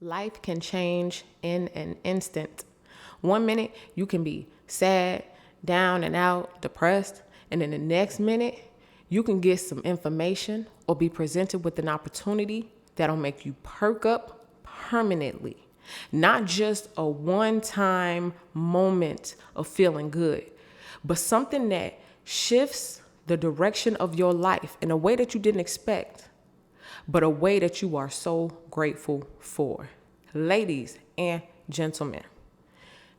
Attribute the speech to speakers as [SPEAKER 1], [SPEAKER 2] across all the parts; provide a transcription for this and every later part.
[SPEAKER 1] Life can change in an instant. 1 minute, you can be sad, down and out, depressed, and in the next minute, you can get some information or be presented with an opportunity that'll make you perk up permanently. Not just a one-time moment of feeling good, but something that shifts the direction of your life in a way that you didn't expect, but a way that you are so grateful for. Ladies and gentlemen,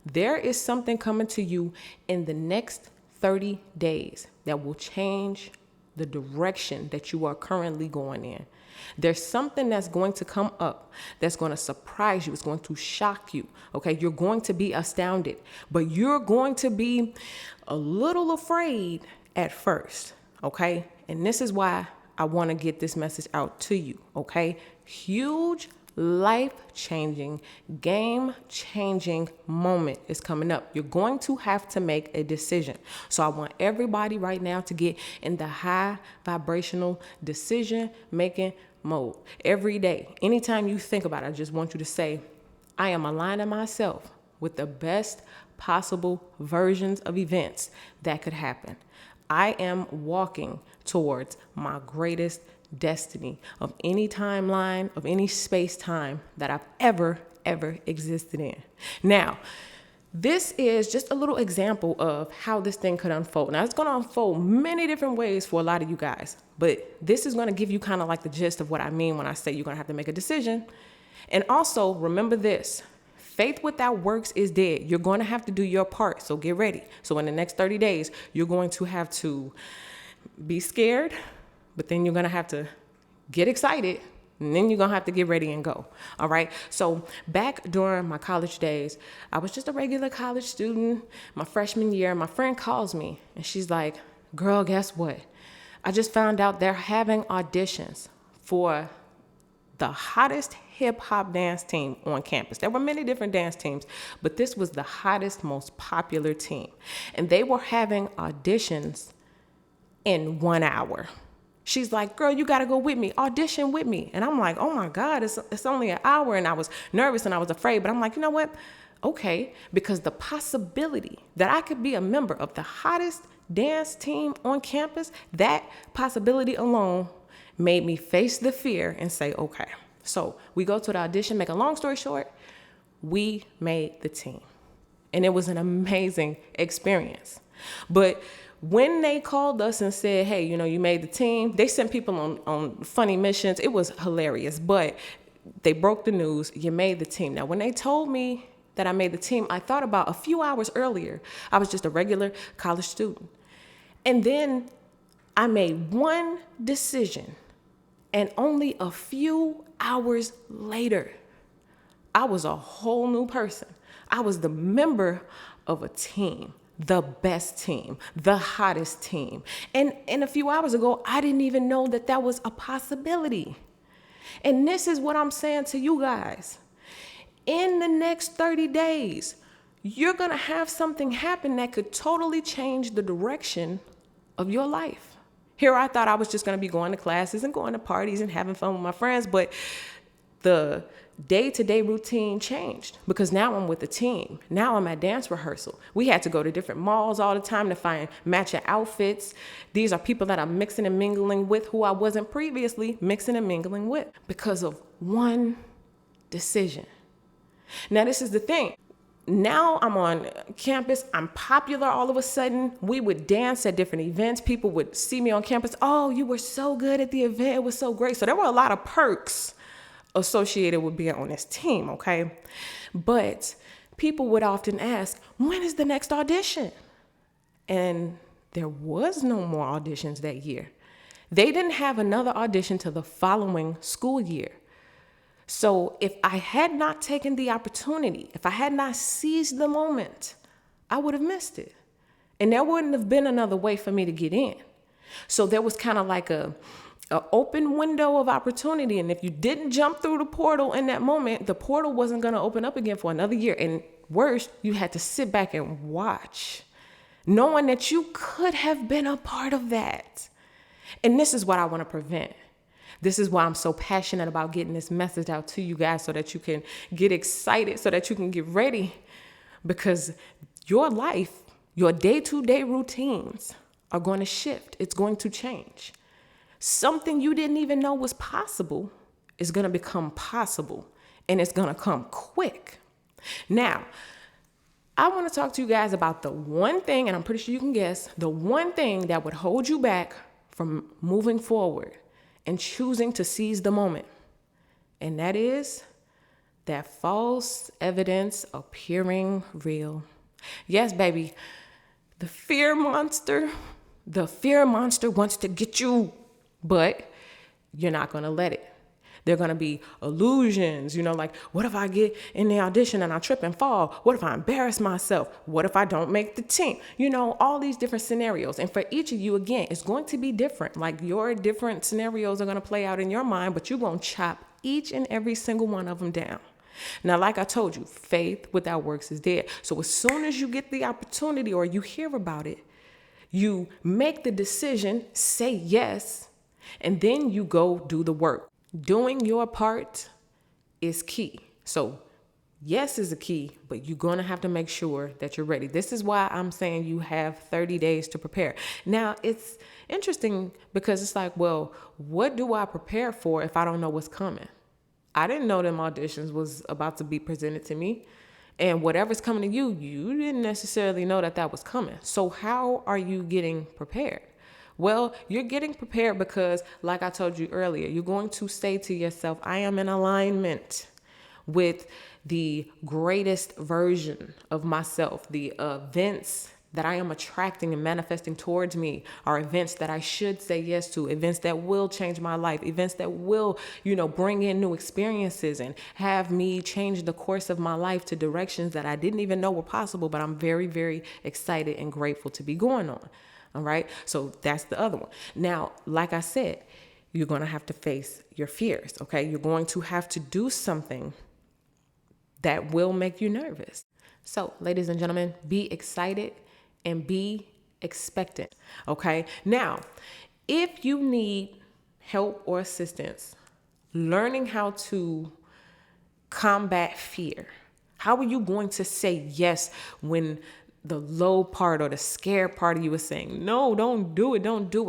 [SPEAKER 1] there is something coming to you in the next 30 days that will change the direction that you are currently going in. There's something that's going to come up that's going to surprise you. It's going to shock you. Okay. You're going to be astounded, but you're going to be a little afraid at first. Okay. And this is why I want to get this message out to you. Okay. Huge life-changing, game-changing moment is coming up. You're going to have to make a decision. So I want everybody right now to get in the high vibrational decision-making mode. Every day, anytime you think about it, I just want you to say, I am aligning myself with the best possible versions of events that could happen. I am walking towards my greatest destiny of any timeline, of any space-time that I've ever existed in. Now, this is just a little example of how this thing could unfold. Now, it's going to unfold many different ways for a lot of you guys, but this is going to give you kind of like the gist of what I mean when I say you're going to have to make a decision. And also, remember this. Faith without works is dead. You're going to have to do your part, so get ready. So in the next 30 days, you're going to have to be scared, but then you're going to have to get excited, and then you're going to have to get ready and go. All right. So back during my college days, I was just a regular college student. My freshman year, my friend calls me and she's like, girl, guess what? I just found out they're having auditions for the hottest hip hop dance team on campus. There were many different dance teams, but this was the hottest, most popular team. And they were having auditions in 1 hour. She's like, girl, you got to go with me, audition with me. And I'm like, oh my God, it's only an hour. And I was nervous and I was afraid, but I'm like, you know what? Okay. Because the possibility that I could be a member of the hottest dance team on campus, that possibility alone made me face the fear and say, okay. So we go to the audition, make a long story short, we made the team. And it was an amazing experience. But when they called us and said, hey, you made the team, they sent people on funny missions. It was hilarious, but they broke the news. You made the team. Now, when they told me that I made the team, I thought about a few hours earlier, I was just a regular college student. And then I made one decision, and only a few hours later, I was a whole new person. I was the member of a team. The best team, the hottest team. And a few hours ago, I didn't even know that was a possibility. And this is what I'm saying to you guys. In the next 30 days, you're going to have something happen that could totally change the direction of your life. Here, I thought I was just going to be going to classes and going to parties and having fun with my friends, but the day-to-day routine changed because now I'm with the team. Now I'm at dance rehearsal. We had to go to different malls all the time to find matching outfits. These are people that I'm mixing and mingling with who I wasn't previously mixing and mingling with because of one decision. Now, this is the thing. Now I'm on campus. I'm popular all of a sudden. We would dance at different events. People would see me on campus. Oh, you were so good at the event. It was so great. So there were a lot of perks associated with being on this team, okay? But people would often ask, when is the next audition? And there was no more auditions that year. They didn't have another audition till the following school year. So if I had not taken the opportunity, if I had not seized the moment, I would have missed it. And there wouldn't have been another way for me to get in. So there was kind of like an open window of opportunity. And if you didn't jump through the portal in that moment, the portal wasn't going to open up again for another year. And worse, you had to sit back and watch, knowing that you could have been a part of that. And this is what I want to prevent. This is why I'm so passionate about getting this message out to you guys so that you can get excited, so that you can get ready, because your life, your day-to-day routines are going to shift. It's going to change. Something you didn't even know was possible is going to become possible, and it's going to come quick. Now, I want to talk to you guys about the one thing, and I'm pretty sure you can guess, the one thing that would hold you back from moving forward and choosing to seize the moment. And that is that false evidence appearing real. Yes, baby, the fear monster wants to get you, but you're not going to let it. They're going to be illusions, like, what if I get in the audition and I trip and fall? What if I embarrass myself? What if I don't make the team? All these different scenarios. And for each of you, again, it's going to be different. Like, your different scenarios are going to play out in your mind, but you're going to chop each and every single one of them down. Now, like I told you, faith without works is dead. So as soon as you get the opportunity or you hear about it, you make the decision, say yes, and then you go do the work. Doing your part is key. So yes is a key, but you're going to have to make sure that you're ready. This is why I'm saying you have 30 days to prepare. Now, it's interesting because it's like, well, what do I prepare for if I don't know what's coming? I didn't know them auditions was about to be presented to me. And whatever's coming to you, you didn't necessarily know that was coming. So how are you getting prepared? Well, you're getting prepared because, like I told you earlier, you're going to say to yourself, I am in alignment with the greatest version of myself. The events that I am attracting and manifesting towards me are events that I should say yes to, events that will change my life, events that will, bring in new experiences and have me change the course of my life to directions that I didn't even know were possible, but I'm very, very excited and grateful to be going on. All right. So that's the other one. Now, like I said, you're going to have to face your fears. Okay. You're going to have to do something that will make you nervous. So, ladies and gentlemen, be excited and be expectant. Okay. Now, if you need help or assistance learning how to combat fear, how are you going to say yes when the low part or the scared part of you is saying, no, don't do it.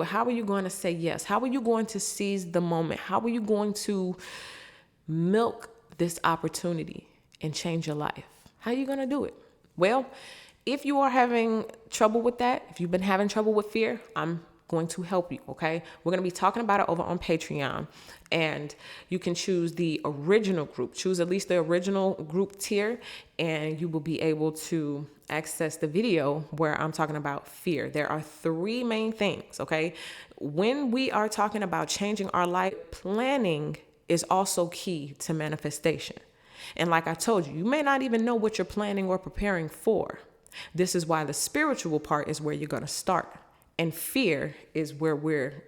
[SPEAKER 1] How are you going to say yes? How are you going to seize the moment? How are you going to milk this opportunity and change your life? How are you going to do it? Well, if you are having trouble with that, if you've been having trouble with fear, I'm going to help you, okay? We're going to be talking about it over on Patreon, and you can choose the original group. Choose at least the original group tier, and you will be able to access the video where I'm talking about fear. There are 3 main things, okay? When we are talking about changing our life, planning is also key to manifestation. And like I told you, you may not even know what you're planning or preparing for. This is why the spiritual part is where you're going to start. And fear is where we're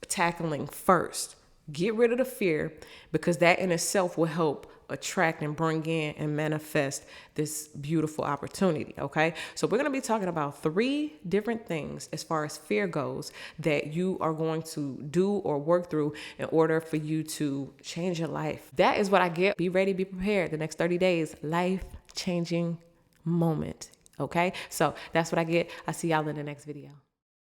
[SPEAKER 1] tackling first. Get rid of the fear, because that in itself will help attract and bring in and manifest this beautiful opportunity. Okay. So we're going to be talking about 3 different things as far as fear goes that you are going to do or work through in order for you to change your life. That is what I get. Be ready, be prepared. The next 30 days, life-changing moment. Okay. So that's what I get. I'll see y'all in the next video.